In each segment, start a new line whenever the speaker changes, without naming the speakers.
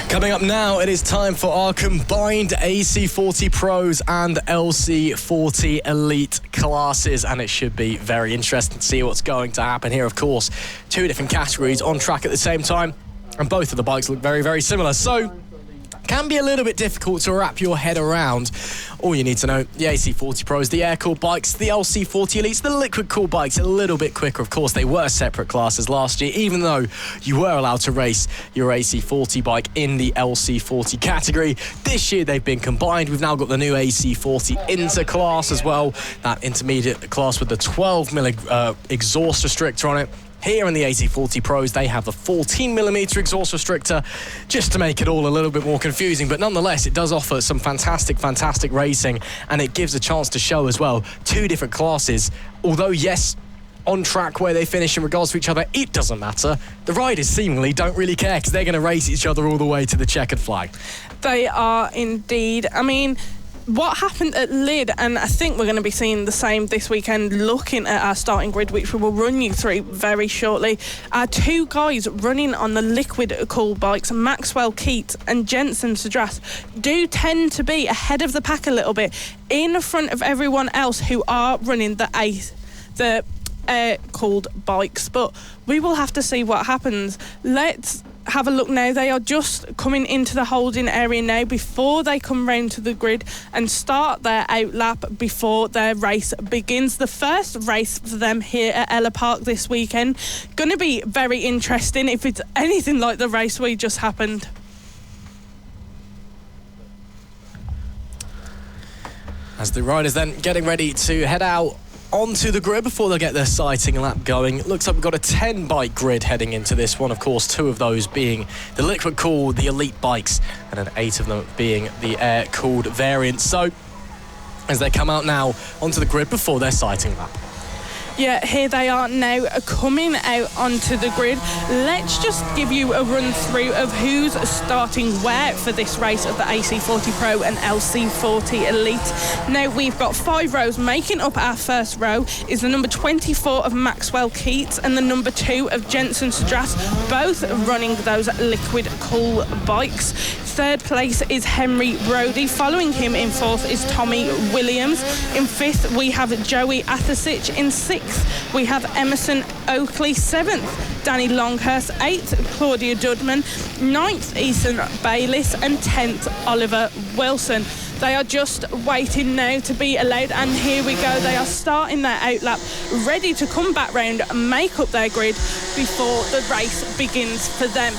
Coming up now, it is time for our combined AC40 Pros and LC40 Elite classes, and it should be very interesting to see what's going to happen here. Of course, two different categories on track at the same time, and both of the bikes look very, very similar. So, can be a little bit difficult to wrap your head around. All you need to know, the AC40 Pros, the air-cooled bikes, the LC40 Elites, the liquid-cooled bikes, a little bit quicker. Of course, they were separate classes last year, even though you were allowed to race your AC40 bike in the LC40 category. This year, they've been combined. We've now got the new AC40 Inter class as well, that intermediate class with the 12mm exhaust restrictor on it. Here in the AC40 Pros, they have the 14mm exhaust restrictor, just to make it all a little bit more confusing. But nonetheless, it does offer some fantastic racing, and it gives a chance to show as well two different classes. Although, yes, on track where they finish in regards to each other, it doesn't matter. The riders seemingly don't really care because they're going to race each other all the way to the checkered flag.
They are indeed. I mean, what happened at Lid, and I think we're going to be seeing the same this weekend, looking at our starting grid, which we will run you through very shortly. Our two guys running on the liquid cool bikes, Maxwell Keats and Jensen Sadras, do tend to be ahead of the pack a little bit, in front of everyone else who are running the air-cooled bikes. But we will have to see what happens. Let's have a look now. They are just coming into the holding area now before they come round to the grid and start their outlap before their race begins. The first race for them here at Ellough Park this weekend. Going to be very interesting if it's anything like the race we just happened.
As the riders then getting ready to head out onto the grid before they get their sighting lap going. It looks like we've got a 10-bike grid heading into this one. Of course, 2 of those being the liquid-cooled, the elite bikes, and then 8 of them being the air-cooled variants. So, as they come out now onto the grid before their sighting lap.
Yeah, here they are now coming out onto the grid. Let's just give you a run through of who's starting where for this race of the AC40 Pro and LC40 Elite. Now, we've got 5 rows. Making up our first row is the number 24 of Maxwell Keats and the number 2 of Jensen Sadras, both running those liquid cool bikes. Third place is Henry Brody. Following him in 4th is Tommy Williams. In 5th, we have Joey Athasic. In 6th, we have Emerson Oakley. 7th, Danny Longhurst. 8th, Claudia Dudman. 9th, Ethan Bayliss. And 10th, Oliver Wilson. They are just waiting now to be allowed, and here we go. They are starting their outlap, ready to come back round and make up their grid before the race begins for them.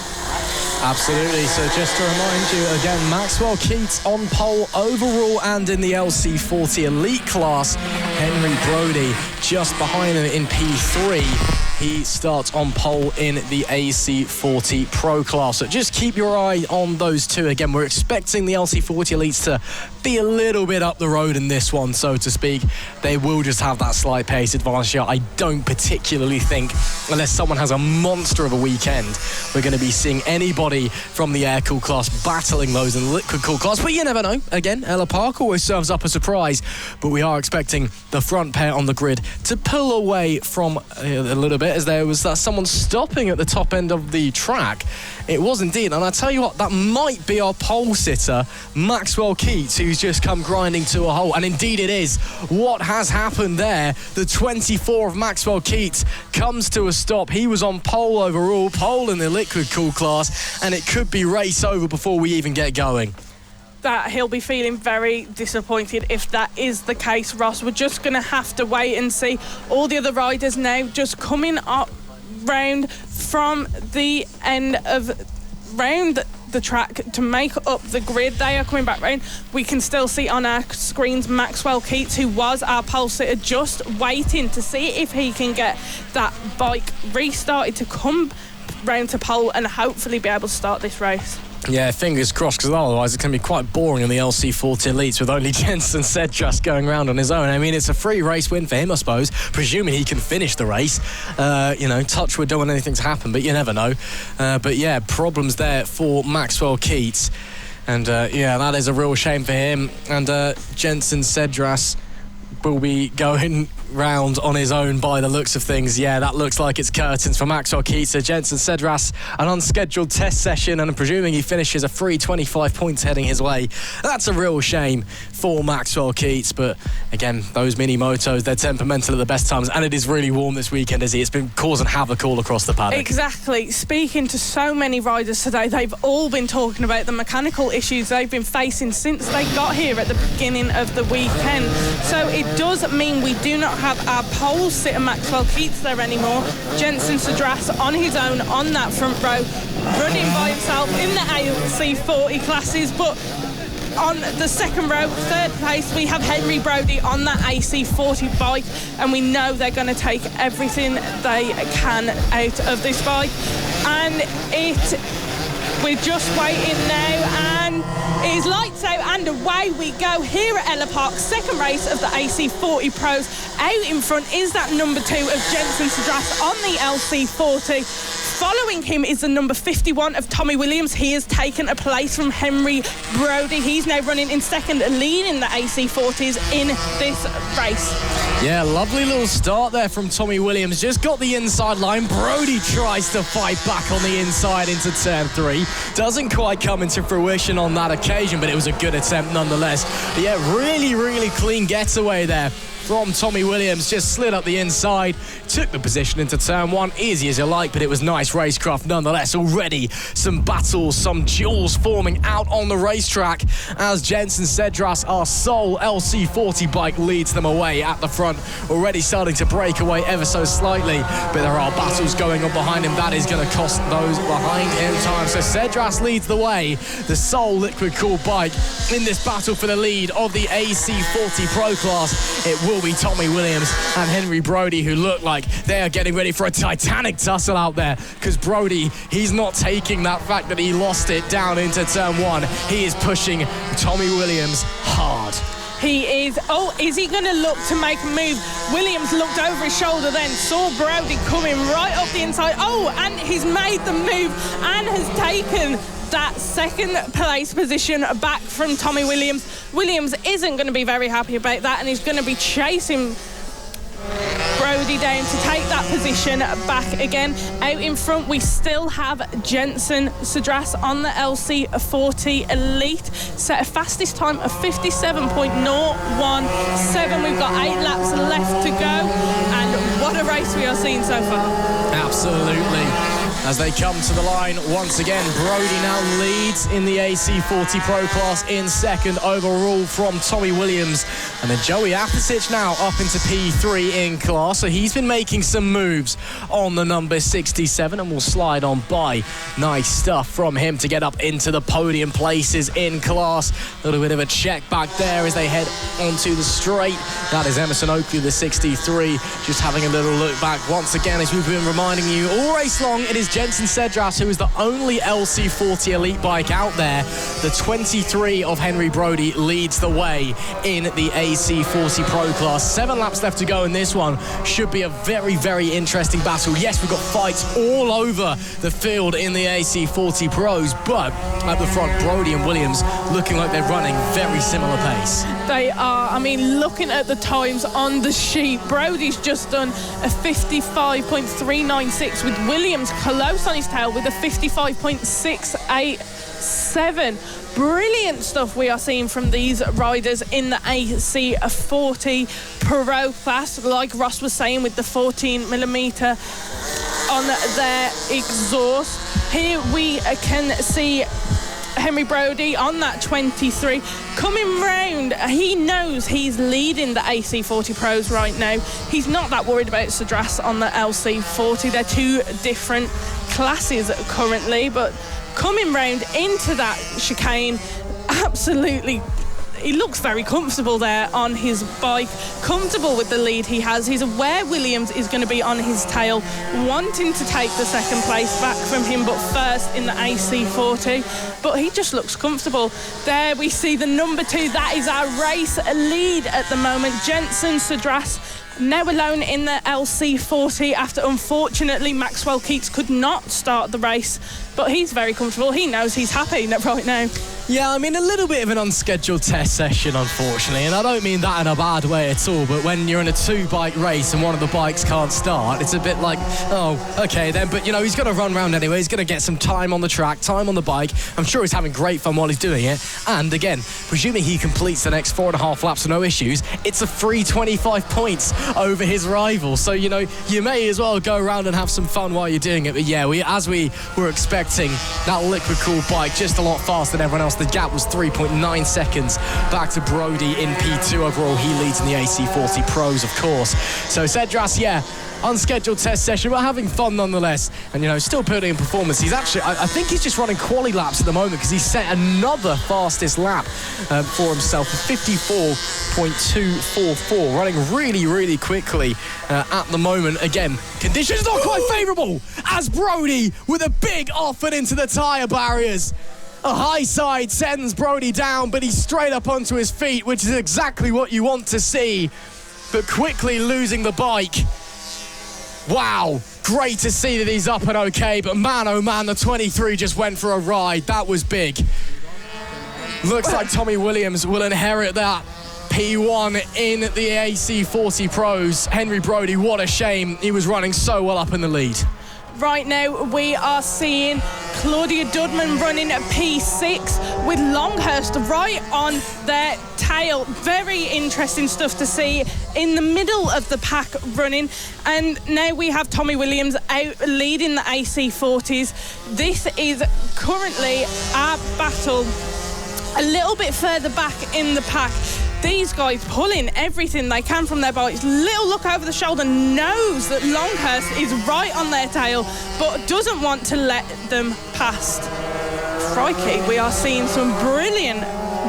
Absolutely. So just to remind you again, Maxwell Keats on pole overall and in the LC40 Elite class. Henry Brody just behind him in P3. He starts on pole in the AC40 Pro class. So just keep your eye on those two. Again, we're expecting the LC40 Elites to be a little bit up the road in this one, so to speak. They will just have that slight pace advantage. I don't particularly think, unless someone has a monster of a weekend, we're going to be seeing anybody from the air-cool class battling those in the liquid-cool class. But you never know. Again, Ellough Park always serves up a surprise. But we are expecting the front pair on the grid to pull away from a little bit, as there was someone stopping at the top end of the track. It was indeed, and I tell you what, that might be our pole sitter, Maxwell Keats, who's just come grinding to a halt. And indeed it is. What has happened there? The 24 of Maxwell Keats comes to a stop. He was on pole overall, pole in the liquid cool class, and it could be race over before we even get going.
That he'll be feeling very disappointed if that is the case, Ross. We're just going to have to wait and see. All the other riders now just coming up round from the end of round the track to make up the grid. They are coming back round. We can still see on our screens Maxwell Keats, who was our pole sitter, just waiting to see if he can get that bike restarted to come round to pole and hopefully be able to start this race.
Yeah, fingers crossed, because otherwise it's going to be quite boring in the LC40 Elites with only Jensen Sedras going around on his own. I mean, it's a free race win for him, I suppose, presuming he can finish the race. Touch wood, don't want anything to happen, but you never know. But yeah, problems there for Maxwell Keats. And that is a real shame for him. And Jensen Sedras will be going round on his own by the looks of things. Yeah, that looks like it's curtains for Maxwell Keats. Jensen Cedras, an unscheduled test session, and I'm presuming he finishes a free 25 points heading his way. That's a real shame for Maxwell Keats, but again, those mini motos, they're temperamental at the best times, and it is really warm this weekend, is he? It's been causing havoc all across the paddock.
Exactly. Speaking to so many riders today, they've all been talking about the mechanical issues they've been facing since they got here at the beginning of the weekend. So it does mean we do not have our pole sitter Maxwell Keats there anymore. Jensen Cedras on his own on that front row, running by himself in the AC40 classes, but on the second row, third place, we have Henry Brodie on that AC40 bike, and we know they're going to take everything they can out of this bike. And we're just waiting now, and it is lights out and away we go here at Ellough Park. Second race of the AC40 Pros. Out in front is that number 2 of Jensen Cedras on the LC40. Following him is the number 51 of Tommy Williams. He has taken a place from Henry Brodie. He's now running in second, leading the AC40s in this race.
Yeah, lovely little start there from Tommy Williams. Just got the inside line. Brodie tries to fight back on the inside into turn 3. Doesn't quite come into fruition on that occasion, but it was a good attempt nonetheless. But yeah, really, really clean getaway there from Tommy Williams. Just slid up the inside, took the position into turn 1, easy as you like, but it was nice racecraft nonetheless. Already some battles, some duels forming out on the racetrack as Jensen Cedras, our sole LC40 bike, leads them away at the front, already starting to break away ever so slightly, but there are battles going on behind him. That is going to cost those behind him time. So Cedras leads the way, the sole liquid cooled bike in this battle for the lead of the AC40 Pro class. It will be Tommy Williams and Henry Brodie, who look like they are getting ready for a titanic tussle out there, because Brodie, he's not taking that fact that he lost it down into turn 1. He is pushing Tommy Williams hard.
He is. Oh, is he going to look to make a move? Williams looked over his shoulder then, saw Brodie coming right up the inside. Oh, and he's made the move and has taken that second place position back from Tommy Williams. Williams isn't going to be very happy about that, and he's going to be chasing Brodie down to take that position back again. Out in front, we still have Jensen Cedras on the LC40 Elite. Set a fastest time of 57.017. We've got 8 laps left to go, and what a race we are seeing so far.
Absolutely. As they come to the line once again, Brodie now leads in the AC40 Pro class in second overall from Tommy Williams. And then Joey Apicic now up into P3 in class. So he's been making some moves on the number 67 and will slide on by. Nice stuff from him to get up into the podium places in class. A little bit of a check back there as they head onto the straight. That is Emerson Oakley, the 63, just having a little look back once again, as we've been reminding you all race long. It is Jensen Cedras, who is the only LC40 Elite bike out there. The 23 of Henry Brodie leads the way in the AC40 Pro class. 7 laps left to go in this one. Should be a very, very interesting battle. Yes, we've got fights all over the field in the AC40 Pros, but at the front, Brodie and Williams looking like they're running very similar pace.
They are. I mean, looking at the times on the sheet, Brodie's just done a 55.396 with Williams close on his tail with a 55.687. Brilliant stuff we are seeing from these riders in the AC40 Pro class. Like Ross was saying, with the 14mm on their exhaust. Here we can see Henry Brodie on that 23 coming round. He knows he's leading the AC40 Pros right now. He's not that worried about Cedras on the LC40. They're 2 different classes currently, but coming round into that chicane, absolutely, he looks very comfortable there on his bike, comfortable with the lead he has. He's aware Williams is going to be on his tail, wanting to take the second place back from him, but first in the AC40. But he just looks comfortable. There we see the number 2. That is our race lead at the moment. Jensen Cedras now alone in the LC40 after, unfortunately, Maxwell Keats could not start the race. But he's very comfortable. He knows he's happy right now.
Yeah, I mean, a little bit of an unscheduled test session, unfortunately, and I don't mean that in a bad way at all, but when you're in a two-bike race and one of the bikes can't start, it's a bit like, oh, okay then, but, you know, he's going to run around anyway, he's going to get some time on the track, time on the bike. I'm sure he's having great fun while he's doing it, and again, presuming he completes the next 4.5 laps with no issues, it's a free 25 points over his rival, so, you know, you may as well go around and have some fun while you're doing it. But yeah, as we were expecting, that liquid-cooled bike just a lot faster than everyone else. The gap was 3.9 seconds back to Brody in P2 overall. He leads in the AC40 Pros, of course. So Cedras, yeah, unscheduled test session, but having fun nonetheless. And, you know, still putting in performance. He's actually, I think he's just running quali laps at the moment because he set another fastest lap for himself, 54.244, running really, really quickly at the moment. Again, conditions not quite favourable as Brody with a big off and into the tyre barriers. A high side sends Brody down, but he's straight up onto his feet, which is exactly what you want to see. But quickly losing the bike. Wow, great to see that he's up and okay, but man, oh man, the 23 just went for a ride. That was big. Looks like Tommy Williams will inherit that P1 in the AC40 Pros. Henry Brody, what a shame. He was running so well up in the lead.
Right now, we are seeing Claudia Dudman running at P6 with Longhurst right on their tail. Very interesting stuff to see in the middle of the pack running. And now we have Tommy Williams out leading the AC40s. This is currently our battle a little bit further back in the pack. These guys pulling everything they can from their bikes. Little look over the shoulder, knows that Longhurst is right on their tail, but doesn't want to let them past. Crikey, we are seeing some brilliant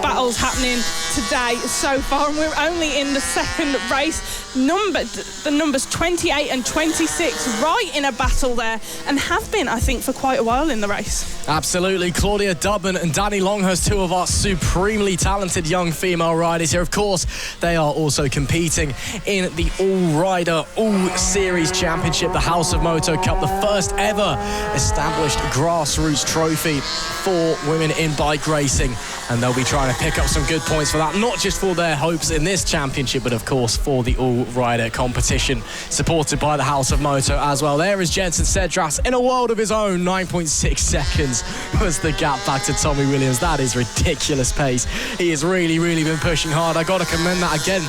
battles happening today so far, and we're only in the second race. The numbers 28 and 26 right in a battle there, and have been, I think, for quite a while in the race.
Absolutely. Claudia Dudman and Danny Longhurst, two of our supremely talented young female riders here. Of course, they are also competing in the All-Rider All-Series Championship, the House of Moto Cup, the first ever established grassroots trophy for women in bike racing. And they'll be trying to pick up some good points for that, not just for their hopes in this championship, but of course for the all-rider competition, supported by the House of Moto as well. There is Jensen Cedras in a world of his own. 9.6 seconds was the gap back to Tommy Williams. That is ridiculous pace. He has really, really been pushing hard. I got to commend that again.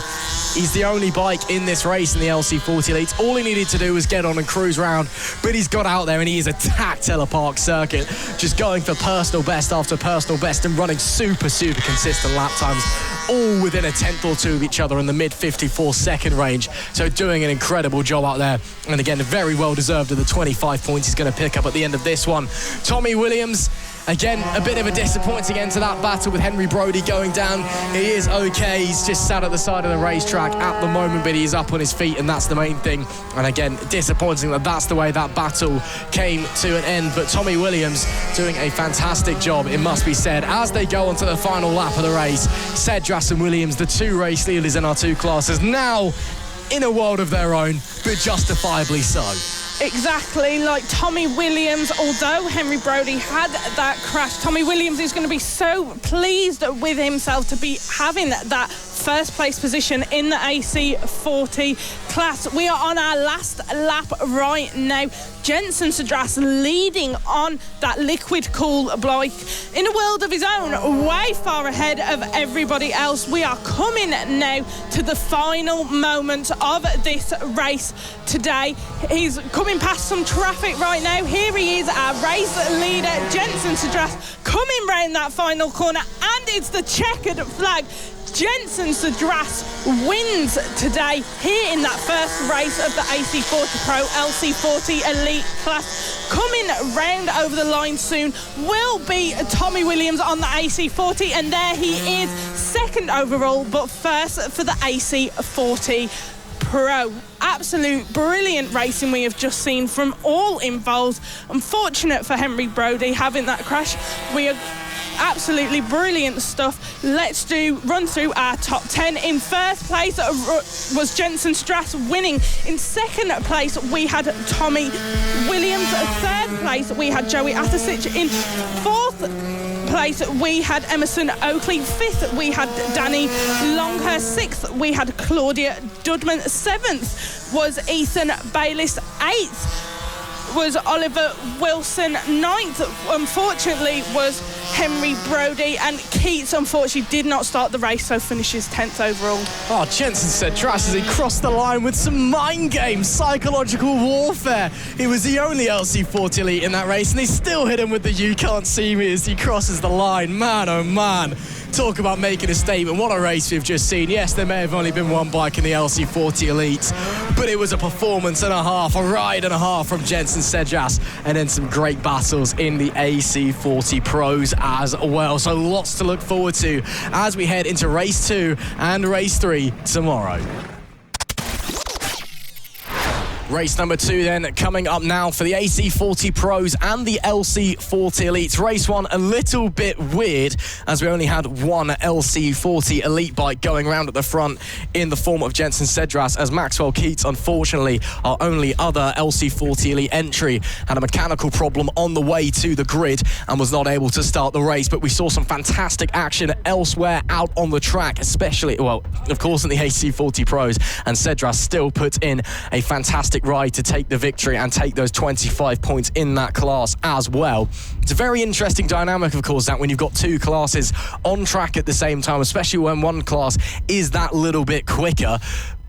He's the only bike in this race in the LC40 Elites. All he needed to do was get on and cruise around, but he's got out there and he has attacked Ellough Park circuit, just going for personal best after personal best and running super consistent lap times, all within a tenth or two of each other in the mid 54 second range. So doing an incredible job out there, and again very well deserved of the 25 points he's going to pick up at the end of this one. Tommy Williams, again, a bit of a disappointing end to that battle with Henry Brody going down. He is okay. He's just sat at the side of the racetrack at the moment, but he's up on his feet, and that's the main thing. And again, disappointing that that's the way that battle came to an end. But Tommy Williams doing a fantastic job, it must be said, as they go on to the final lap of the race. Cedras and Williams, the two race leaders in our two classes, now in a world of their own, but justifiably so.
Exactly, like Tommy Williams, although Henry Brody had that crash, Tommy Williams is going to be so pleased with himself to be having that first place position in the AC40 class. We are on our last lap right now. Jensen Cedras leading on that liquid cool bike in a world of his own, way far ahead of everybody else. We are coming now to the final moment of this race today. He's coming past some traffic right now. Here he is, our race leader, Jensen Cedras, coming round that final corner, and it's the checkered flag. Jensen Cedras wins today here in that first race of the AC40 Pro LC40 Elite class. Coming round over the line soon will be Tommy Williams on the AC40, and there he is, second overall, but first for the AC40 Pro. Absolute brilliant racing we have just seen from all involved. Unfortunate for Henry Brody having that crash. We are absolutely brilliant stuff. Let's run through our top 10. In first place was Jensen Cedras winning. In second place we had Tommy Williams. Third place we had Joey Atasic. In fourth place, we had Emerson Oakley. 5th, we had Danny Longhurst. 6th, we had Claudia Dudman. 7th was Ethan Bayliss. 8th was Oliver Wilson. 9th, unfortunately, was Henry Brody, and Keats unfortunately did not start the race, so finishes 10th overall.
Oh, Jensen Cedras as he crossed the line with some mind games, psychological warfare. He was the only LC40 elite in that race, and he still hit him with the "you can't see me" as he crosses the line. Man, oh man. Talk about making a statement. What a race we've just seen. Yes, there may have only been one bike in the LC40 Elite, but it was a performance and a half, a ride and a half from Jensen Cedras, and then some great battles in the AC40 Pros as well. So lots to look forward to as we head into race 2 and race 3 tomorrow. Race number 2 then coming up now for the AC40 Pros and the LC40 Elites. Race 1 a little bit weird as we only had one LC40 Elite bike going around at the front in the form of Jensen Cedras, as Maxwell Keats, unfortunately, our only other LC40 Elite entry, had a mechanical problem on the way to the grid and was not able to start the race. But we saw some fantastic action elsewhere out on the track, especially, well, of course, in the AC40 Pros, and Cedras still put in a fantastic ride to take the victory and take those 25 points in that class as well. It's a very interesting dynamic, of course, that when you've got two classes on track at the same time, especially when one class is that little bit quicker.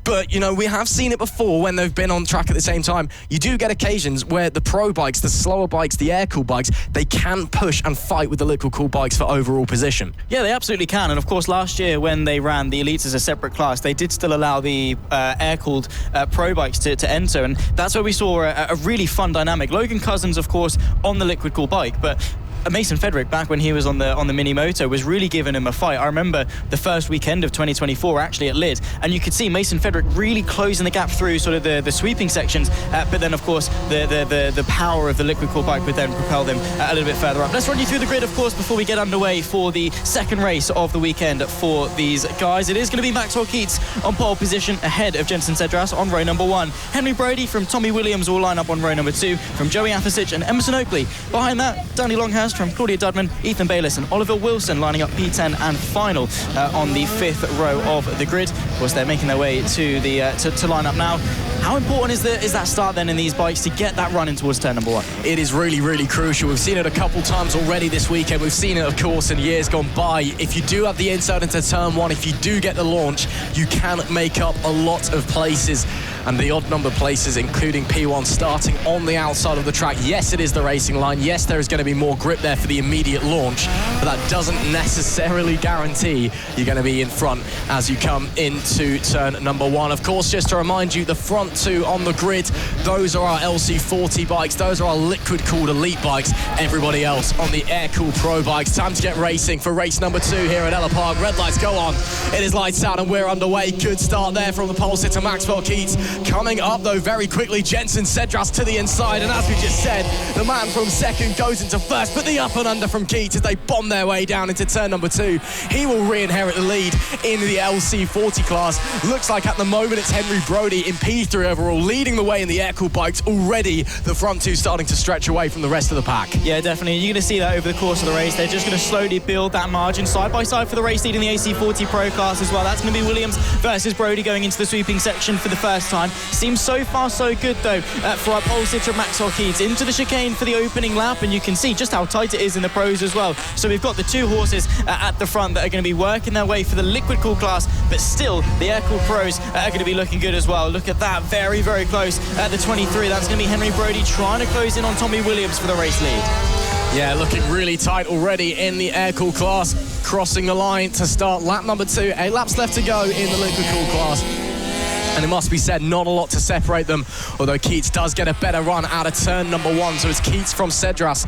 But, you know, we have seen it before when they've been on track at the same time. You do get occasions where the pro bikes, the slower bikes, the air-cooled bikes, they can push and fight with the liquid-cooled bikes for overall position.
Yeah, they absolutely can. And, of course, last year when they ran the Elites as a separate class, they did still allow the air-cooled pro bikes to enter. And that's where we saw a really fun dynamic. Logan Cousins, of course, on the liquid-cooled bike, but Mason Federick, back when he was on the mini Moto, was really giving him a fight. I remember the first weekend of 2024 actually at Lid, and you could see Mason Federick really closing the gap through sort of the sweeping sections, but then of course the power of the liquid cooled bike would then propel them a little bit further up. Let's run you through the grid, of course, before we get underway for the second race of the weekend for these guys. It is going to be Maxwell Keats on pole position ahead of Jensen Cedras on row number 1. Henry Brody from Tommy Williams will line up on row number 2 from Joey Afasic and Emerson Oakley. Behind that, Danny Longhurst from Claudia Dudman, Ethan Bayliss and Oliver Wilson lining up P10 and final on the 5th row of the grid. Of course, they're making their way to the to line up now. How important is that start then in these bikes to get that run in towards turn number 1?
It is really, really crucial. We've seen it a couple times already this weekend. We've seen it, of course, in years gone by. If you do have the inside into turn 1, if you do get the launch, you can make up a lot of places, and the odd number places, including P1, starting on the outside of the track. Yes, it is the racing line. Yes, there is going to be more grip there for the immediate launch, but that doesn't necessarily guarantee you're going to be in front as you come into turn number 1. Of course, just to remind you, the front two on the grid, those are our LC40 bikes. Those are our liquid-cooled elite bikes. Everybody else on the air-cooled pro bikes. Time to get racing for race number 2 here at Ellough Park. Red lights go on. It is lights out and we're underway. Good start there from the pole sitter Maxwell Keats. Coming up, though, very quickly, Jensen Cedras to the inside. And as we just said, the man from second goes into first. But the up and under from Keats as they bomb their way down into turn number 2. He will re-inherit the lead in the LC40 class. Looks like at the moment it's Henry Brody in P3 overall, leading the way in the air-cooled bikes. Already the front two starting to stretch away from the rest of the pack.
Yeah, definitely. You're going to see that over the course of the race. They're just going to slowly build that margin side by side for the race lead in the AC40 Pro class as well. That's going to be Williams versus Brody going into the sweeping section for the first time. Seems so far so good, though, for our pole sitter Maxwell Keats into the chicane for the opening lap, and you can see just how tight it is in the pros as well. So we've got the two horses at the front that are going to be working their way for the liquid cool class, but still the air cool pros are going to be looking good as well. Look at that, very, very close at the 23. That's going to be Henry Brody trying to close in on Tommy Williams for the race lead.
Yeah, looking really tight already in the air-cooled class, crossing the line to start lap number 2. 8 laps left to go in the liquid-cooled class. And it must be said, not a lot to separate them, although Keats does get a better run out of turn number 1. So it's Keats from Cedras,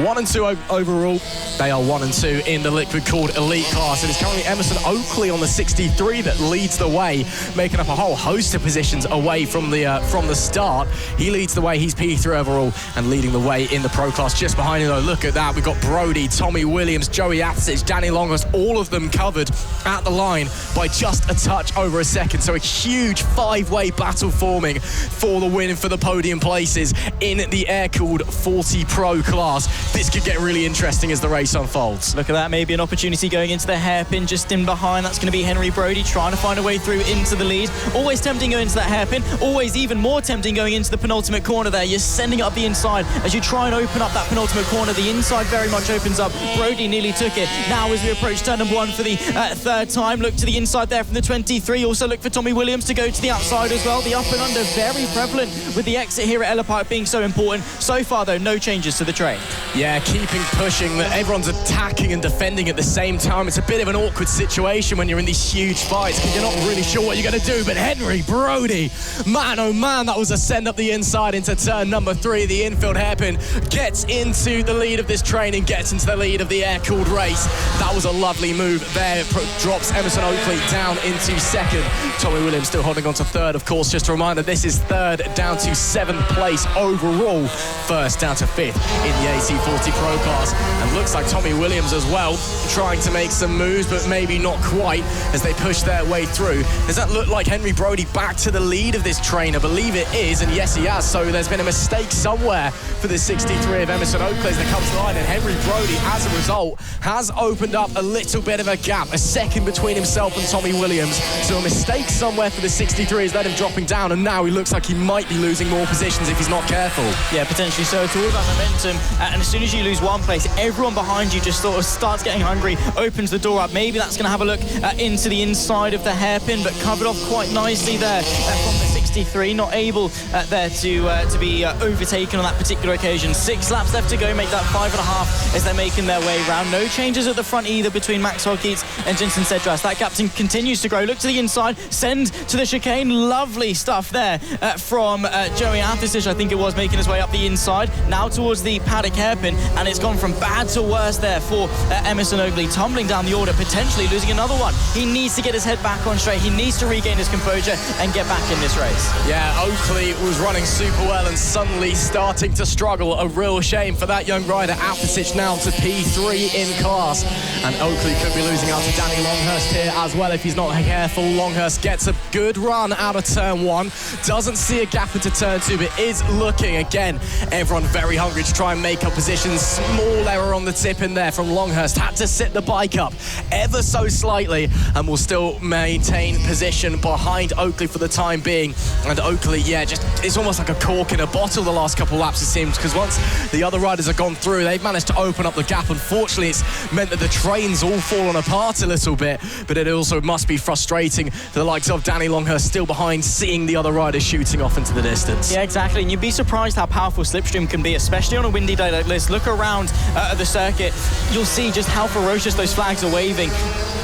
1 and 2 overall. They are 1 and 2 in the liquid-cooled elite class. It is currently Emerson Oakley on the 63 that leads the way, making up a whole host of positions away from the start. He leads the way. He's P3 overall and leading the way in the pro class. Just behind him, though, look at that. We've got Brody, Tommy Williams, Joey Afasic, Danny Longhurst, all of them covered at the line by just a touch over a second. So a huge five-way battle forming for the win and for the podium places in the air-cooled 40 Pro class. This could get really interesting as the race unfolds.
Look at that, maybe an opportunity going into the hairpin just in behind. That's going to be Henry Brody trying to find a way through into the lead. Always tempting going into that hairpin, always even more tempting going into the penultimate corner there. You're sending it up the inside as you try and open up that penultimate corner. The inside very much opens up. Brody nearly took it. Now as we approach turn number 1 for the third time, look to the inside there from the 23. Also look for Tommy Williams to go to the outside as well. The up and under very prevalent with the exit here at Ellough Park being so important. So far though, no changes to the train.
Yeah, keeping pushing. Everyone's attacking and defending at the same time. It's a bit of an awkward situation when you're in these huge fights because you're not really sure what you're going to do. But Henry Brody, man, oh man, that was a send up the inside into turn number 3. The infield hairpin gets into the lead of this train and gets into the lead of the air-cooled race. That was a lovely move there. It drops Emerson Oakley down into second. Tommy Williams still holding on to third, of course. Just a reminder, this is third down to 7th place overall. First down to 5th in the AC40 Pro class. And looks like Tommy Williams as well, trying to make some moves, but maybe not quite as they push their way through. Does that look like Henry Brody back to the lead of this train? I believe it is, and yes, he has. So there's been a mistake somewhere for the 63 of Emerson Oakley as they comes line, and Henry Brody, as a result, has opened up a little bit of a gap, a second between himself and Tommy Williams. So a mistake somewhere for the 63 has led him dropping down, and now he looks like he might be losing more positions if he's not careful. Yeah, potentially so. It's all about momentum, and as soon as you lose one place, everyone behind you just sort of starts getting hungry, opens the door up. Maybe that's going to have a look into the inside of the hairpin, but covered off quite nicely there from the 63. Not able there to be overtaken on that particular occasion. 6 laps left to go, make that 5.5 as they're making their way round. No changes at the front either between Maxwell Keats and Jensen Cedras. That captain continues to grow. Look to the inside, send to the chicane. Lovely stuff there from Joey Athisish, I think it was, making his way up the inside. Now towards the paddock hairpin, and it's gone from bad to worse there for Emerson Oakley, tumbling down the order, potentially losing another one. He needs to get his head back on straight. He needs to regain his composure and get back in this race. Yeah, Oakley was running super well and suddenly starting to struggle. A real shame for that young rider. Athisish now to P3 in class, and Oakley could be losing out to Danny Longhurst here as well if he's not careful. Longhurst gets a good run out of turn 1, doesn't see a gap into turn 2, but is looking again. Everyone very hungry to try and make up positions. Small error on the tip in there from Longhurst. Had to sit the bike up ever so slightly and will still maintain position behind Oakley for the time being. And Oakley, yeah, just it's almost like a cork in a bottle the last couple of laps, it seems, because once the other riders have gone through, they've managed to open up the gap. Unfortunately, it's meant that the train's all fallen apart a little bit, but it also must be frustrating for the likes of Danny Longhurst still behind, seeing the other riders shooting off into the distance. Yeah, exactly, and you'd be surprised how powerful Slipstream can be, especially on a windy day like this. Look around the circuit, you'll see just how ferocious those flags are waving,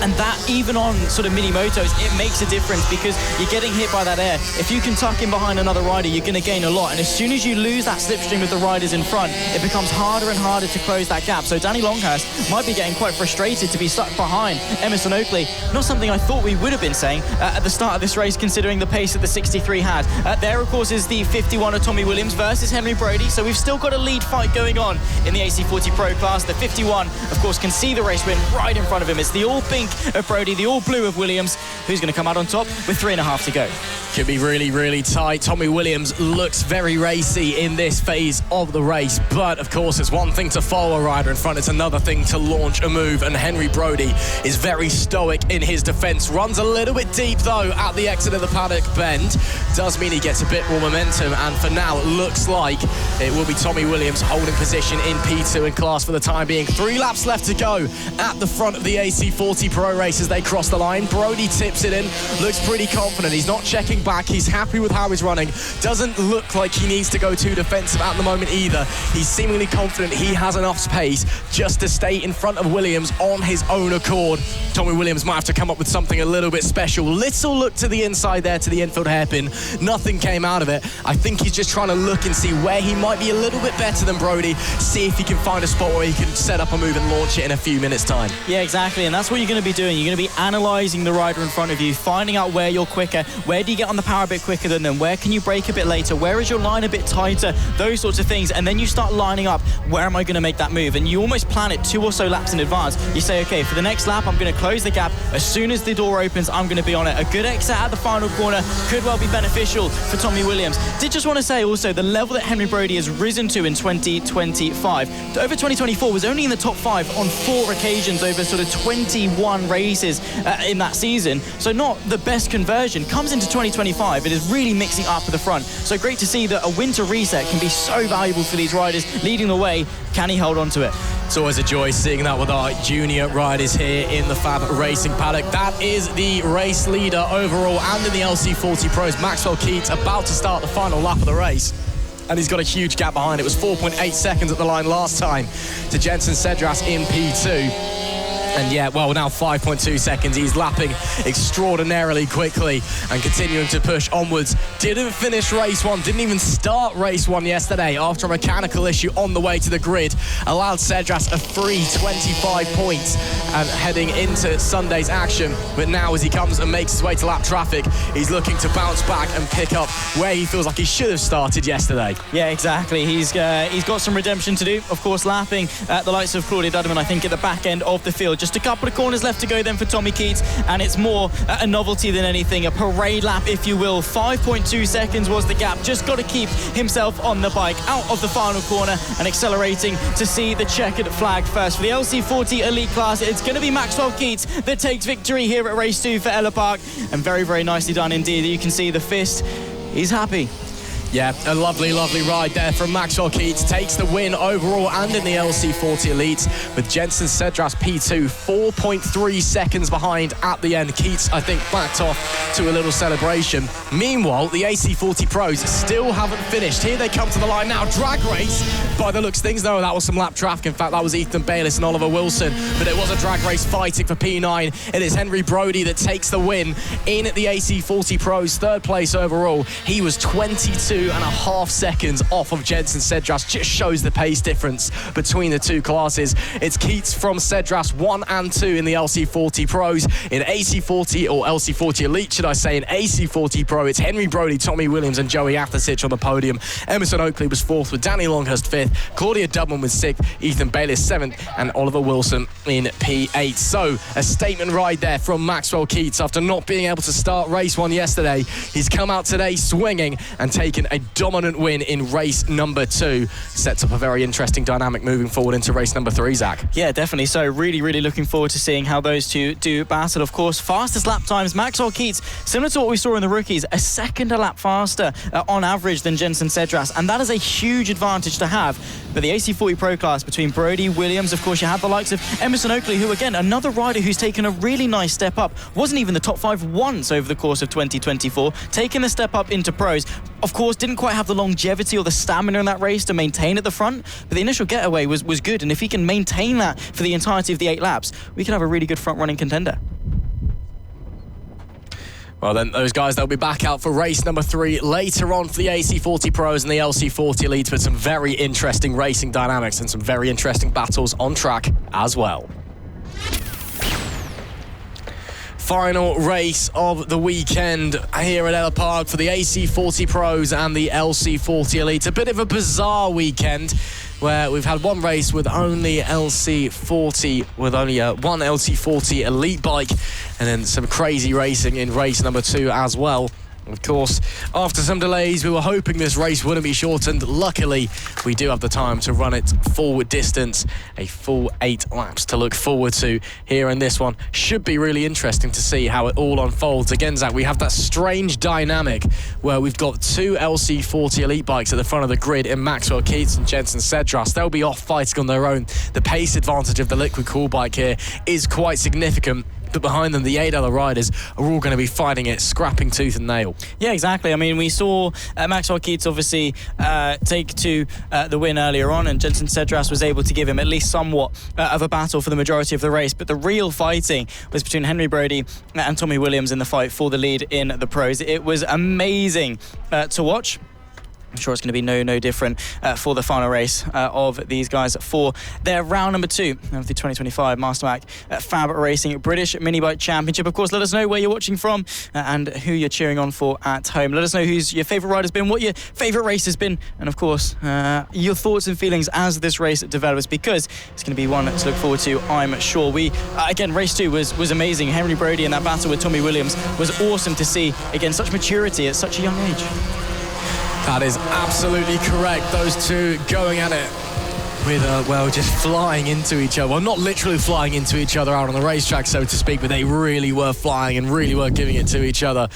and that even on sort of mini motos, it makes a difference because you're getting hit by that air. If you can tuck in behind another rider, you're going to gain a lot, and as soon as you lose that slipstream with the riders in front, it becomes harder and harder to close that gap. So Danny Longhurst might be getting quite frustrated to be stuck behind Emerson Oakley. Not something I thought we would have been saying at the start of this race, considering the pace that the 63 had. There, of course, is the 51 of Tommy Williams versus Henry Brody, so we've still got a lead fight going on in the AC40 Pro class. The 51, of course, can see the race win right in front of him. It's the all pink of Brody, the all blue of Williams, who's going to come out on top with 3.5 to go. Could be really, really tight. Tommy Williams looks very racy in this phase of the race, but of course it's one thing to follow a rider in front, it's another thing to launch a move, and Henry Brody is very stoic in his defence. Runs a little bit deep though at the exit of the paddock bend. Does mean he gets a bit more momentum, and for now it looks like it will be Tommy Williams holding position in P2 in class for the time being. 3 laps left to go at the front of the AC40 Pro race as they cross the line. Brody tips it in, looks pretty confident. He's not checking back, he's happy with how he's running. Doesn't look like he needs to go too defensive at the moment either. He's seemingly confident he has enough pace just to stay in front of Williams on his own accord. Tommy Williams might have to come up with something a little bit special. Little look to the inside there to the infield hairpin. Nothing came out of it. I think he's just trying to look and see where he might be a little bit better than Brody, see if he can find a spot where he can set up a move and launch it in a few minutes time. Yeah, exactly, and that's what you're going to be doing. You're going to be analysing the rider in front of you, finding out where you're quicker, where do you get on the power bit
bit quicker than them? Where can you brake a bit later? Where is your line a bit tighter? Those sorts of things. And then you start lining up, where am I going to make that move? And you almost plan it 2 or so laps in advance. You say, okay, for the next lap, I'm going to close the gap. As soon as the door opens, I'm going to be on it. A good exit at the final corner could well be beneficial for Tommy Williams. Did just want to say also, the level that Henry Brody has risen to in 2025. Over 2024 was only in the top 5 on 4 occasions over sort of 21 races in that season. So not the best conversion. Comes into 2025, it is really mixing up at the front. So great to see that a winter reset can be so valuable for these riders. Leading the way, can he hold on to it?
It's always a joy seeing that with our junior riders here in the FAB-Racing paddock. That is the race leader overall and in the LC40 Pros, Maxwell Keats, about to start the final lap of the race. And he's got a huge gap behind. It was 4.8 seconds at the line last time to Jensen Cedras in P2. And yeah, well, now 5.2 seconds. He's lapping extraordinarily quickly and continuing to push onwards. Didn't finish race 1, didn't even start race 1 yesterday after a mechanical issue on the way to the grid. Allowed Cedras a free 25 points and heading into Sunday's action. But now as he comes and makes his way to lap traffic, he's looking to bounce back and pick up where he feels like he should have started yesterday.
Yeah, exactly. He's got some redemption to do. Of course, lapping the likes of Claudia Dudeman, I think, at the back end of the field. Just a couple of corners left to go then for Tommy Keats, and it's more a novelty than anything, a parade lap, if you will. 5.2 seconds was the gap. Just got to keep himself on the bike out of the final corner and accelerating to see the checkered flag first. For the LC40 Elite class, it's going to be Maxwell Keats that takes victory here at race 2 for Ellough Park, and very, very nicely done indeed. You can see the fist. He's happy.
Yeah, a lovely, lovely ride there from Maxwell Keats. Takes the win overall and in the LC40 Elite with Jensen Cedras P2, 4.3 seconds behind at the end. Keats, I think, backed off to a little celebration. Meanwhile, the AC40 Pros still haven't finished. Here they come to the line now. Drag race, by the looks of things. No, that was some lap traffic. In fact, that was Ethan Bayliss and Oliver Wilson. But it was a drag race fighting for P9. It is Henry Brody that takes the win in the AC40 Pros, 3rd place overall. He was 22.5 seconds off of Jensen Cedras. Just shows the pace difference between the two classes. It's Keats from Cedras 1 and 2 in the LC40 Pros. In AC40 or LC40 Elite, should I say, in AC40 Pro, it's Henry Brody, Tommy Williams and Joey Aftersich on the podium. Emerson Oakley was 4th with Danny Longhurst 5th. Claudia Dudeman was 6th. Ethan Bayliss 7th and Oliver Wilson in P8. So a statement ride there from Maxwell Keats after not being able to start race 1 yesterday. He's come out today swinging and taken a dominant win in race number 2. Sets up a very interesting dynamic moving forward into race number 3, Zach.
Yeah, definitely. So really, really looking forward to seeing how those two do battle. Of course, fastest lap times, Maxwell Keats, similar to what we saw in the rookies, a second a lap faster on average than Jensen Cedras, and that is a huge advantage to have. But the AC40 Pro class between Brody, Williams, of course, you have the likes of Emerson Oakley, who, again, another rider who's taken a really nice step up. Wasn't even the top 5 once over the course of 2024. Taking the step up into pros. Of course, didn't quite have the longevity or the stamina in that race to maintain at the front, but the initial getaway was good, and if he can maintain that for the entirety of the 8 laps, we could have a really good front-running contender.
Well, then those guys, they'll be back out for race number 3 later on for the AC40 Pros and the LC40 Elites with some very interesting racing dynamics and some very interesting battles on track as well. Final race of the weekend here at Ellough Park for the AC40 Pros and the LC40 Elite. A bit of a bizarre weekend where we've had one race with only LC40, with only one LC40 Elite bike, and then some crazy racing in race number 2 as well. Of course, after some delays, we were hoping this race wouldn't be shortened. Luckily, we do have the time to run it full distance, a full 8 laps to look forward to here in this one. Should be really interesting to see how it all unfolds. Again, Zach, we have that strange dynamic where we've got 2 LC40 Elite bikes at the front of the grid in Maxwell Keats and Jensen Cedras. They'll be off fighting on their own. The pace advantage of the Liquid Cool bike here is quite significant. But behind them, the 8 other riders are all going to be fighting it, scrapping tooth and nail. Yeah,
exactly. I mean, we saw Maxwell Keats obviously take to the win earlier on, and Jensen Cedras was able to give him at least somewhat of a battle for the majority of the race. But the real fighting was between Henry Brody and Tommy Williams in the fight for the lead in the pros. It was amazing to watch. I'm sure it's going to be no different for the final race of these guys for their round number 2 of the 2025 Mastermac FAB-Racing British Mini Bike Championship. Of course, let us know where you're watching from and who you're cheering on for at home. Let us know who's your favourite rider's been, what your favourite race has been, and of course, your thoughts and feelings as this race develops, because it's going to be one to look forward to, I'm sure. Again, race 2 was amazing. Henry Brody in that battle with Tommy Williams was awesome to see. Again, such maturity at such a young age.
That is absolutely correct. Those two going at it with, just flying into each other. Well, not literally flying into each other out on the racetrack, so to speak, but they really were flying and really were giving it to each other.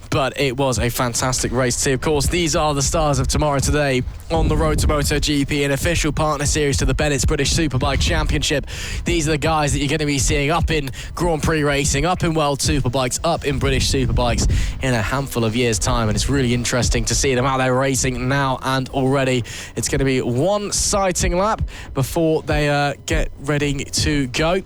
But it was a fantastic race to see. Of course, these are the stars of tomorrow today on the road to MotoGP, an official partner series to the Bennett's British Superbike Championship. These are the guys that you're going to be seeing up in Grand Prix racing, up in World Superbikes, up in British Superbikes in a handful of years' time. And it's really interesting to see them out there racing now, and already it's going to be one sighting lap before they get ready to go.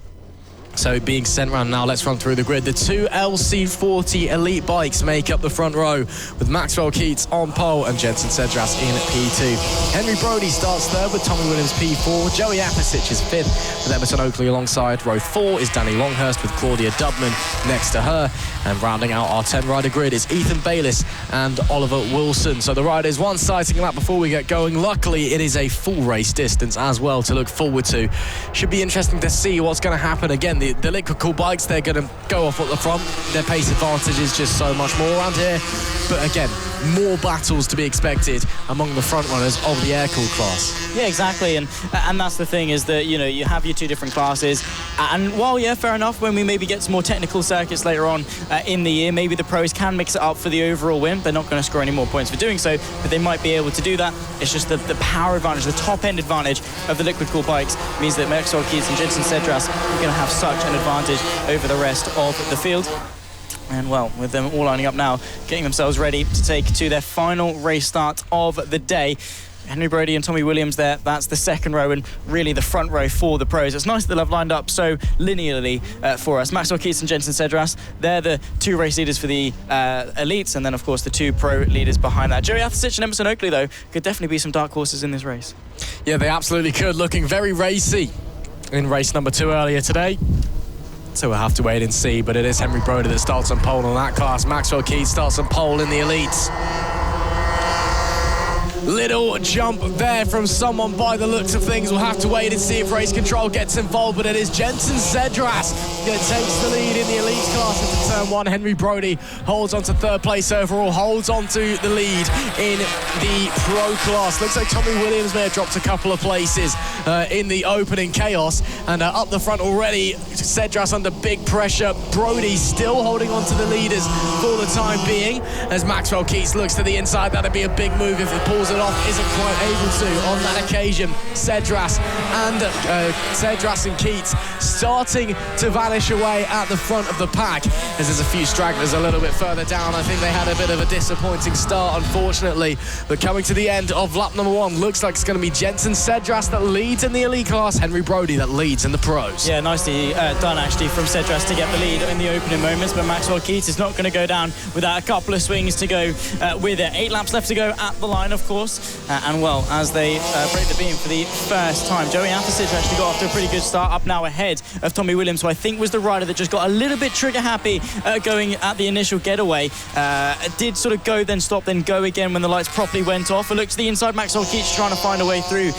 So being sent round now, let's run through the grid. The 2 LC40 elite bikes make up the front row, with Maxwell Keats on pole and Jensen Cedras in P2. Henry Brody starts third with Tommy Williams P4. Joey Apisic is fifth with Emerson Oakley alongside. Row 4 is Danny Longhurst with Claudia Dubman next to her. And rounding out our 10-rider grid is Ethan Bayliss and Oliver Wilson. So the riders, one sighting lap before we get going. Luckily, it is a full race distance as well to look forward to. Should be interesting to see what's going to happen. Again, the liquid cool bikes, they're going to go off at the front. Their pace advantage is just so much more around here. But again, more battles to be expected among the front runners of the air-cooled class.
Yeah, exactly, and that's the thing, is that, you know, you have your 2 different classes, and while, yeah, fair enough, when we maybe get some more technical circuits later on in the year, maybe the pros can mix it up for the overall win. They're not going to score any more points for doing so, but they might be able to do that. It's just the power advantage, the top-end advantage of the liquid cool bikes means that Maxwell Keats and Jensen Cedras are going to have such an advantage over the rest of the field. And well, with them all lining up now, getting themselves ready to take to their final race start of the day. Henry Brody and Tommy Williams there, that's the second row and really the front row for the pros. It's nice that they've lined up so linearly for us. Maxwell Keats and Jensen Cedras, they're the 2 race leaders for the elites, and then of course the 2 pro leaders behind that. Joey Apisic and Emerson Oakley, though, could definitely be some dark horses in this race.
Yeah, they absolutely could, looking very racy in race number 2 earlier today. So we'll have to wait and see, but it is Henry Brody that starts on pole in that class. Maxwell Keats starts on pole in the elites. Little jump there from someone by the looks of things. We'll have to wait and see if race control gets involved, but it is Jensen Cedras that takes the lead in the elites class into turn 1. Henry Brody holds on to 3rd place overall, holds on to the lead in the pro class. Looks like Tommy Williams may have dropped a couple of places in the opening chaos, and up the front already, Cedras under big pressure. Brody still holding on to the leaders for the time being, as Maxwell Keats looks to the inside. That'd be a big move if it pulls it off. Isn't quite able to on that occasion. Cedras and Keats starting to vanish away at the front of the pack, as there's a few stragglers a little bit further down. I think they had a bit of a disappointing start, unfortunately, but coming to the end of lap number 1, looks like it's going to be Jensen Cedras that leads in the elite class, Henry Brody that leads in the pros.
Yeah, nicely done actually from Cedras to get the lead in the opening moments, but Maxwell Keats is not going to go down without a couple of swings to go with it. 8 laps left to go at the line, of course. And well, as they break the beam for the first time, Joey Apisic actually got off to a pretty good start, up now ahead of Tommy Williams, who I think was the rider that just got a little bit trigger happy going at the initial getaway. Did sort of go, then stop, then go again when the lights properly went off. It looks to the inside, Maxwell Keats trying to find a way through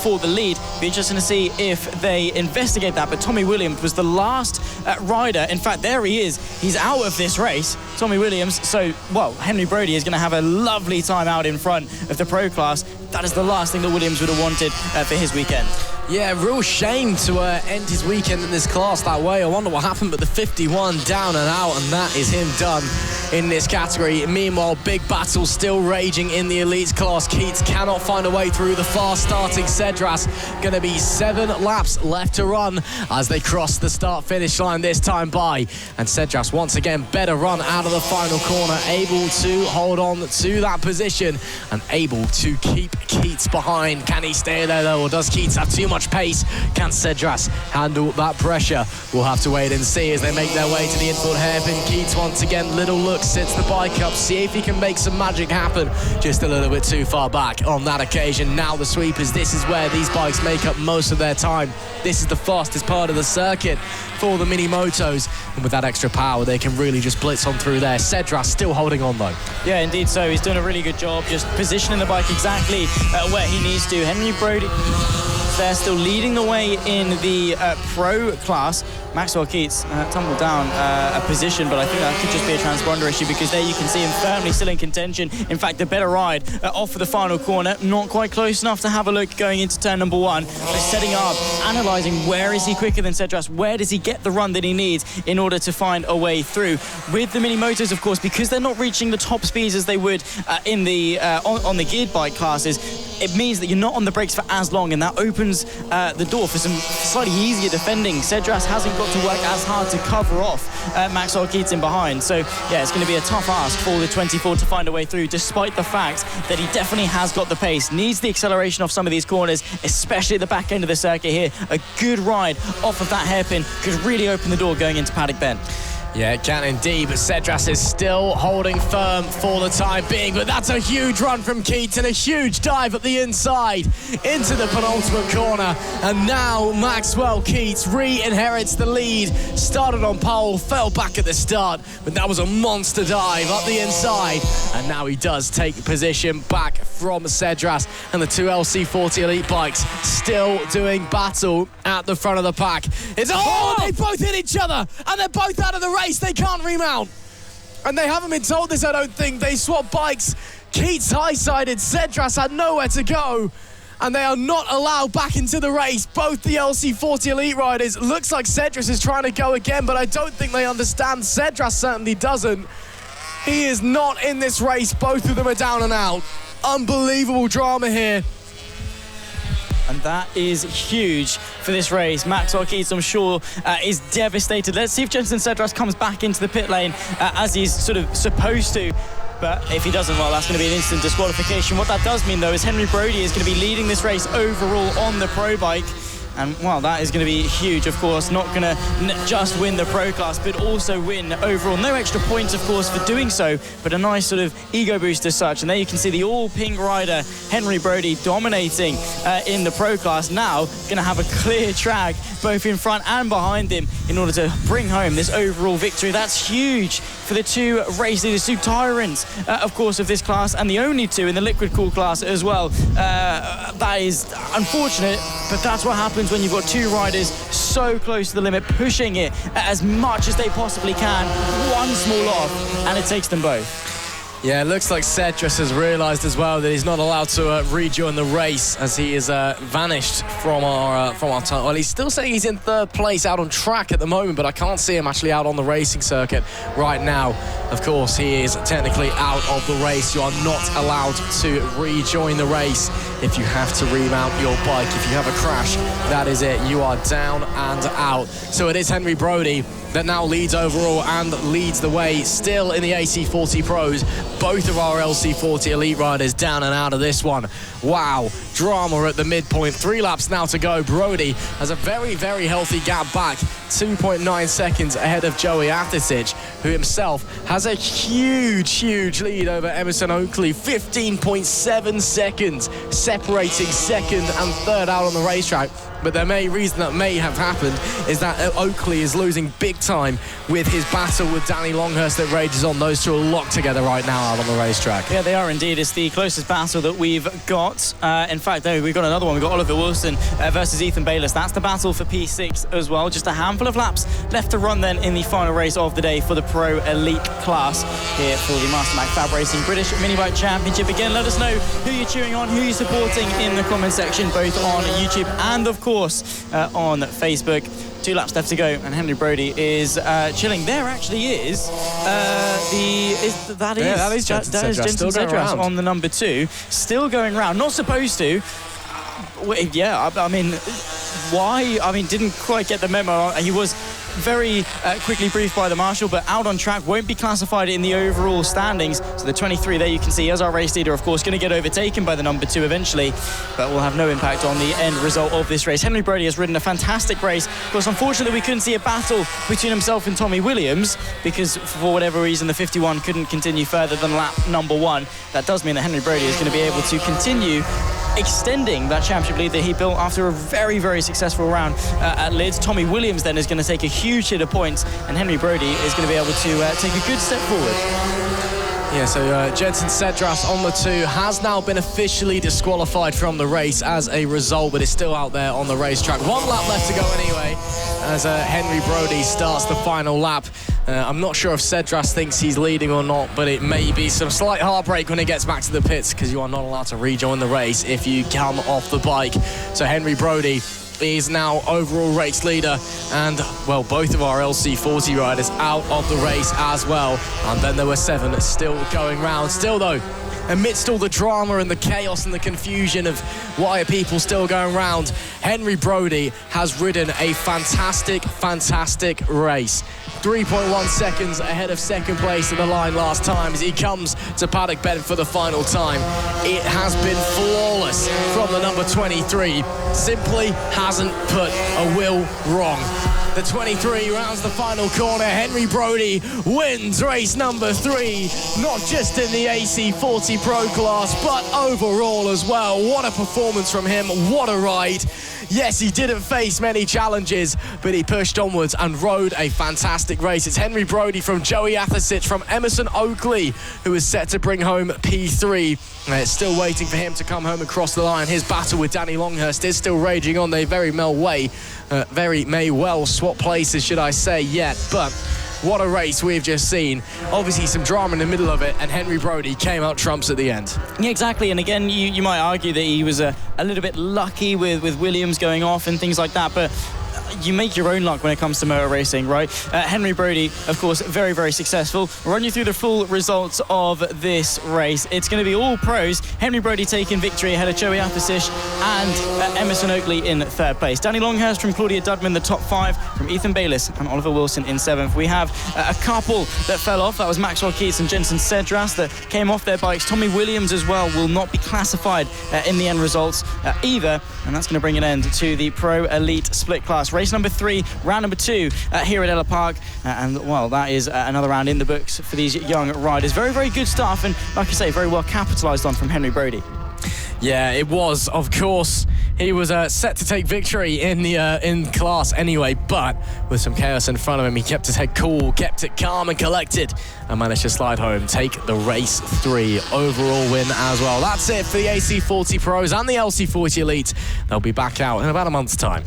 for the lead. Be interesting to see if they investigate that, but Tommy Williams was the last rider. In fact, there he is. He's out of this race, Tommy Williams. So, well, Henry Brody is going to have a lovely time out in front of the pro class. That is the last thing that Williams would have wanted for his weekend.
Yeah, real shame to end his weekend in this class that way. I wonder what happened, but the 51 down and out, and that is him done in this category. Meanwhile, big battle still raging in the elites class. Keats cannot find a way through the fast starting Cedras. Going to be 7 laps left to run as they cross the start-finish line this time by. And Cedras, once again, better run out of the final corner, able to hold on to that position and able to keep Keats behind. Can he stay there, though, or does Keats have too much pace? Can Cedras handle that pressure? We'll have to wait and see as they make their way to the infield hairpin. Keats once again, little look look, sits the bike up, see if he can make some magic happen. Just a little bit too far back on that occasion. Now the sweepers, this is where these bikes make up most of their time. This is the fastest part of the circuit for the mini motos, and with that extra power they can really just blitz on through there. Cedras still holding on though.
Yeah, indeed so. He's doing a really good job just positioning the bike exactly where he needs to. Henry Brody there still leading the way in the pro class. Maxwell Keats tumbled down a position, but I think that could just be a transponder issue, because there you can see him firmly still in contention. In fact, the better ride off for the final corner. Not quite close enough to have a look going into turn number 1. But setting up, analysing where is he quicker than Cedras, where does he get the run that he needs in order to find a way through. With the mini motos, of course, because they're not reaching the top speeds as they would in the on the geared bike classes, it means that you're not on the brakes for as long, and that opens the door for some slightly easier defending. Cedras hasn't got to work as hard to cover off Maxwell Keats in behind. So, yeah, it's going to be a tough ask for the 24 to find a way through, despite the fact that he definitely has got the pace. Needs the acceleration off some of these corners, especially at the back end of the circuit here. A good ride off of that hairpin could really open the door going into Paddock Bend.
Yeah, it can indeed, but Cedras is still holding firm for the time being. But that's a huge run from Keats and a huge dive at the inside into the penultimate corner. And now Maxwell Keats re-inherits the lead. Started on pole, fell back at the start, but that was a monster dive up the inside. And now he does take position back from Cedras. And the two LC40 Elite bikes still doing battle at the front of the pack. They both hit each other, and they're both out of the race. They can't remount. And they haven't been told this, I don't think. They swapped bikes. Keats high-sided. Cedras had nowhere to go. And they are not allowed back into the race. Both the LC40 Elite riders. Looks like Cedras is trying to go again, but I don't think they understand. Cedras certainly doesn't. He is not in this race. Both of them are down and out. Unbelievable drama here.
And that is huge for this race. Maxwell Keats, I'm sure, is devastated. Let's see if Jensen Cedras comes back into the pit lane as he's sort of supposed to. But if he doesn't, well, that's going to be an instant disqualification. What that does mean, though, is Henry Brody is going to be leading this race overall on the pro bike. And, well, that is going to be huge, of course. Not going to just win the pro class, but also win overall. No extra points, of course, for doing so, but a nice sort of ego boost as such. And there you can see the all-pink rider, Henry Brody, dominating in the pro class. Now going to have a clear track, both in front and behind him, in order to bring home this overall victory. That's huge for the two race leaders, two tyrants, of course, of this class, and the only two in the liquid cool class as well. That is unfortunate, but that's what happens when you've got two riders so close to the limit, pushing it as much as they possibly can. One small off, and it takes them both.
Yeah, it looks like Cedras has realised as well that he's not allowed to rejoin the race, as he is vanished from our time. Well, he's still saying he's in third place out on track at the moment, but I can't see him actually out on the racing circuit right now. Of course, he is technically out of the race. You are not allowed to rejoin the race if you have to remount your bike. If you have a crash, that is it. You are down and out. So it is Henry Brody that now leads overall and leads the way still in the AC40 Pros. Both of our LC40 Elite riders down and out of this one. Wow, drama at the midpoint. 3 laps now to go. Brody has a very, very healthy gap back. 2.9 seconds ahead of Joey Athersidge, who himself has a huge, huge lead over Emerson Oakley. 15.7 seconds separating second and third out on the racetrack. But the main reason that may have happened is that Oakley is losing big time with his battle with Danny Longhurst that rages on. Those two are locked together right now out on the racetrack.
Yeah, they are indeed. It's the closest battle that we've got. In fact, we've got another one. We've got Oliver Wilson versus Ethan Bayliss. That's the battle for P6 as well. Just a handful of laps left to run then in the final race of the day for the Pro Elite class here for the Master Mac FAB-Racing British Minibike Championship. Again, let us know who you're cheering on, who you're supporting in the comment section, both on YouTube and, of course, on Facebook. 2 laps left to go, and Henry Brody is chilling. There actually is Jensen Cedras on the number 2, still going round. Not supposed to. Yeah, I mean, why. I mean, didn't quite get the memo. He was very quickly briefed by the marshal, but out on track, won't be classified in the overall standings. So the 23 there you can see as our race leader, of course, going to get overtaken by the number 2 eventually, but will have no impact on the end result of this race. Henry Brody has ridden a fantastic race. Of course, unfortunately, we couldn't see a battle between himself and Tommy Williams because for whatever reason the 51 couldn't continue further than lap number 1. That does mean that Henry Brody is going to be able to continue extending that championship lead that he built after a very, very successful round at Lids. Tommy Williams then is going to take a huge hit of points, and Henry Brody is going to be able to take a good step forward.
Yeah, so Jensen Cedras on the 2 has now been officially disqualified from the race as a result, but is still out there on the racetrack. 1 lap left to go anyway as Henry Brody starts the final lap. I'm not sure if Cedras thinks he's leading or not, but it may be some slight heartbreak when he gets back to the pits because you are not allowed to rejoin the race if you come off the bike. So Henry Brody is now overall race leader, and well, both of our LC40 riders out of the race as well. And then there were 7 still going round. Still though, amidst all the drama and the chaos and the confusion of why are people still going round, Henry Brody has ridden a fantastic race. 3.1 seconds ahead of second place in the line last time as he comes to Paddock Bend for the final time. It has been flawless from the number 23. Simply hasn't put a wheel wrong. The 23 rounds the final corner. Henry Brody wins race number 3, not just in the AC40 Pro class, but overall as well. What a performance from him. What a ride. Yes, he didn't face many challenges, but he pushed onwards and rode a fantastic race. It's Henry Brody from Joey Athasich from Emerson Oakley, who is set to bring home P3. It's still waiting for him to come home and cross the line. His battle with Danny Longhurst is still raging on. They very may well swap places, should I say, yet. But what a race we've just seen. Obviously some drama in the middle of it, and Henry Brody came out trumps at the end.
Yeah, exactly. And again, you might argue that he was a little bit lucky with Williams going off and things like that, but you make your own luck when it comes to motor racing, right? Henry Brody, of course, very, very successful. We'll run you through the full results of this race. It's going to be all pros. Henry Brody taking victory ahead of Joey Athasich and Emerson Oakley in 3rd place. Danny Longhurst from Claudia Dudman, the top 5, from Ethan Bayliss and Oliver Wilson in 7th. We have a couple that fell off. That was Maxwell Keats and Jensen Cedras that came off their bikes. Tommy Williams as well will not be classified in the end results either, and that's going to bring an end to the Pro Elite Split Class. Race number 3, round number 2 here at Ellough Park, and well, that is another round in the books for these young riders. Very, very good stuff, and like I say, very well capitalised on from Henry Brody.
Yeah, it was, of course. He was set to take victory in class anyway, but with some chaos in front of him, he kept his head cool, kept it calm and collected, and managed to slide home, take the race 3 overall win as well. That's it for the AC40 Pros and the LC40 Elite. They'll be back out in about a month's time.